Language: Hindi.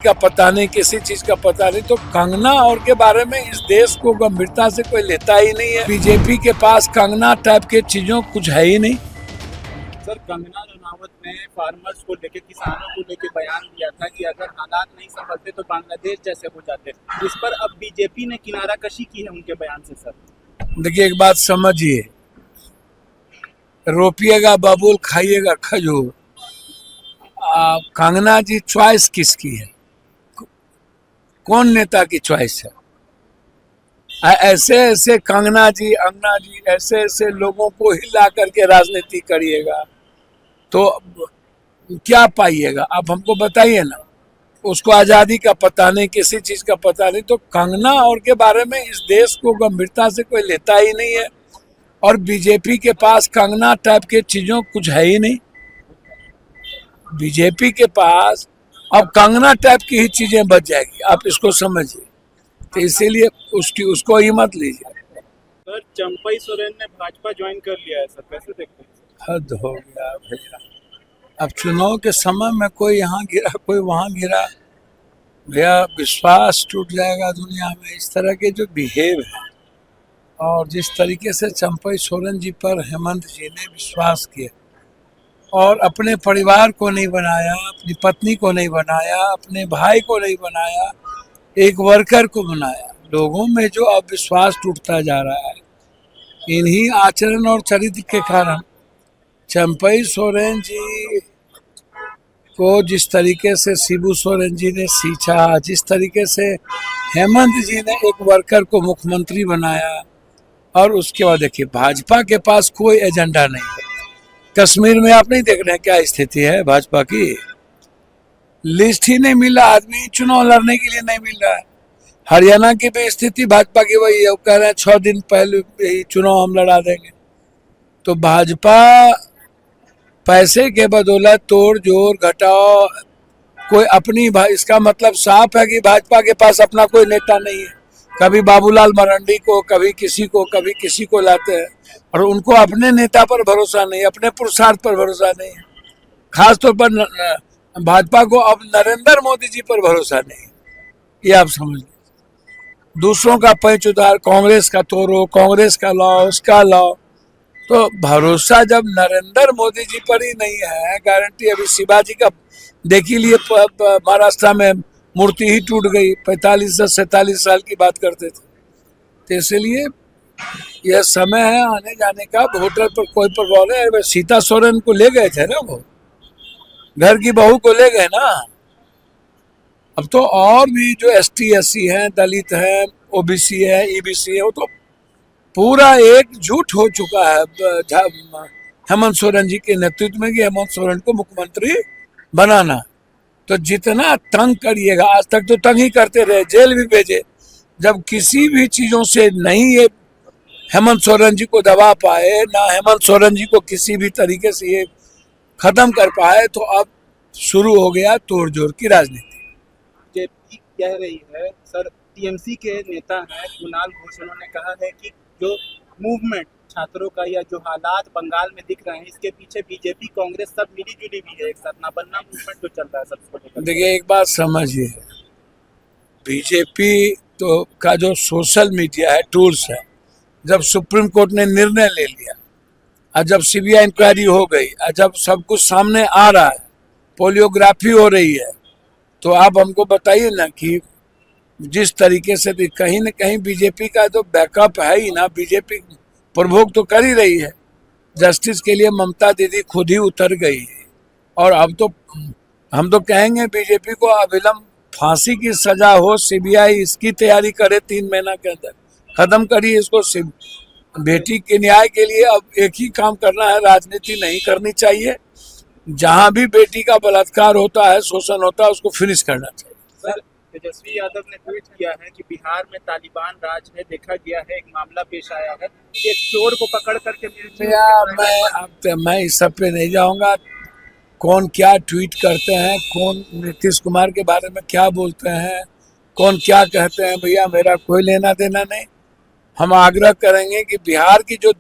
का पता नहीं, किसी चीज का पता नहीं। तो कंगना और के बारे में इस देश को गंभीरता से कोई लेता ही नहीं है। बीजेपी के पास कंगना टाइप के चीजों कुछ है ही नहीं। सर, कंगना रनावत ने फार्मर्स को लेके, किसानों को लेके बयान दिया था कि अगर हालात नहीं संभलते तो बांग्लादेश जैसे हो जाते। इस पर अब बीजेपी ने किनारा कशी की है उनके बयान से। सर देखिए, एक बात समझिए, रोपिएगा बबूल, खाइएगा खजूर। कंगना जी चॉइस किसकी है? कौन नेता की चॉइस है? ऐसे ऐसे कंगना जी, अंगना जी, ऐसे ऐसे लोगों को हिला करके राजनीति करिएगा तो क्या पाइएगा? आप हमको बताइए ना। उसको आजादी का पता नहीं, किसी चीज का पता नहीं। तो कंगना और के बारे में इस देश को गंभीरता से कोई लेता ही नहीं है। और बीजेपी के पास कंगना टाइप के चीजों कुछ है ही नहीं। बीजेपी के पास अब कंगना टाइप की ही चीजें बच जाएगी, आप इसको समझिए। तो इसीलिए उसको ही मत लीजिए। सर, चंपई सोरेन ने भाजपा ज्वाइन कर लिया है। सर कैसे देखते हैं? हद हो गया भैया। अब चुनाव के समय में कोई यहाँ गिरा, कोई वहाँ गिरा, भैया विश्वास टूट जाएगा दुनिया में। इस तरह के जो बिहेव है और जिस तरीके से चंपई सोरेन जी पर हेमंत जी ने विश्वास किया और अपने परिवार को नहीं बनाया, अपनी पत्नी को नहीं बनाया, अपने भाई को नहीं बनाया, एक वर्कर को बनाया। लोगों में जो अब विश्वास टूटता जा रहा है इन्हीं आचरण और चरित्र के कारण। चंपई सोरेन जी को जिस तरीके से शिबू सोरेन जी ने सींचा, जिस तरीके से हेमंत जी ने एक वर्कर को मुख्यमंत्री बनाया, और उसके बाद देखिए भाजपा के पास कोई एजेंडा नहीं है। कश्मीर में आप नहीं देख रहे हैं क्या स्थिति है भाजपा की? लिस्ट ही नहीं मिला, आदमी चुनाव लड़ने के लिए नहीं मिल रहा है। हरियाणा की भी स्थिति भाजपा की वही है। वो कह रहे हैं 6 दिन पहले ही चुनाव हम लड़ा देंगे। तो भाजपा पैसे के बदौलत तोड़ जोड़ घटाओ, कोई अपनी इसका मतलब साफ है कि भाजपा के पास अपना कोई नेता नहीं है। कभी बाबूलाल मरांडी को, कभी किसी को लाते हैं और उनको अपने नेता पर भरोसा नहीं, अपने पुरुषार्थ पर भरोसा नहीं है। खासतौर पर भाजपा को अब नरेंद्र मोदी जी पर भरोसा नहीं, ये आप समझ लीजिए। दूसरों का पैच उतार, कांग्रेस का तोड़ो, कांग्रेस का लाओ, उसका लाओ। तो भरोसा जब नरेंद्र मोदी जी पर ही नहीं है, गारंटी अभी शिवाजी का देख ही लिए, महाराष्ट्र में मूर्ति ही टूट गई। 45 से 47 साल की बात करते थे। तो इसलिए यह समय है आने जाने का। वोटर पर कोई प्रभाव नहीं। सीता सोरेन को ले गए थे ना, वो घर की बहू को ले गए ना। अब तो और भी जो ST SC हैं, दलित हैं, OBC है, EBC है, वो तो पूरा एकजुट हो चुका है हेमंत सोरेन जी के नेतृत्व में कि हेमंत सोरेन को मुख्यमंत्री बनाना। तो जितना तंग करिएगा, आज तक तो तंग ही करते रहे, जेल भी भेजे। जब किसी भी चीजों से नहीं ये हेमंत सोरेन जी को दबा पाए, ना हेमंत सोरेन जी को किसी भी तरीके से ये खत्म कर पाए, तो अब शुरू हो गया तोड़ जोड़ की राजनीति। बीजेपी कह रही है, सर TMC के नेता हैं कुणाल घोष, उन्होंने कहा है कि जो मूवमेंट छात्रों का या जो हालात बंगाल में दिख रहे हैं, इसके पीछे बीजेपी कांग्रेस सब मिली जुली भी है। एक साथ ना बनना मूवमेंट जो चल रहा है सबको। देखिए, एक बात समझिए, बीजेपी तो का जो सोशल मीडिया है, टूल्स है, जब सुप्रीम कोर्ट ने निर्णय ले लिया और जब CBI इंक्वायरी हो गई और जब सब कुछ सामने आ रहा है, पोलियोग्राफी हो रही है, तो आप हमको बताइए ना कि जिस तरीके से कहीं न कहीं बीजेपी का तो बैकअप है ही ना। बीजेपी प्रभोग तो कर ही रही है। जस्टिस के लिए ममता दीदी खुद ही उतर गई और अब तो हम तो कहेंगे बीजेपी को अविलंब फांसी की सजा हो, CBI इसकी तैयारी करे 3 महीना के अंदर, खत्म करिए इसको। बेटी के न्याय के लिए अब एक ही काम करना है, राजनीति नहीं करनी चाहिए। जहां भी बेटी का बलात्कार होता है, शोषण होता है, उसको फिनिश करना चाहिए। सर, तेजस्वी यादव ने ट्वीट किया है कि बिहार में तालिबान राज है, देखा गया है, एक मामला पेश आया है, एक चोर को पकड़ करके मैं इस सब पे नहीं जाऊंगा। कौन क्या ट्वीट करते हैं, कौन नीतीश कुमार के बारे में क्या बोलते हैं, कौन क्या कहते हैं, भैया मेरा कोई लेना देना नहीं। हम आग्रह करेंगे कि बिहार की जो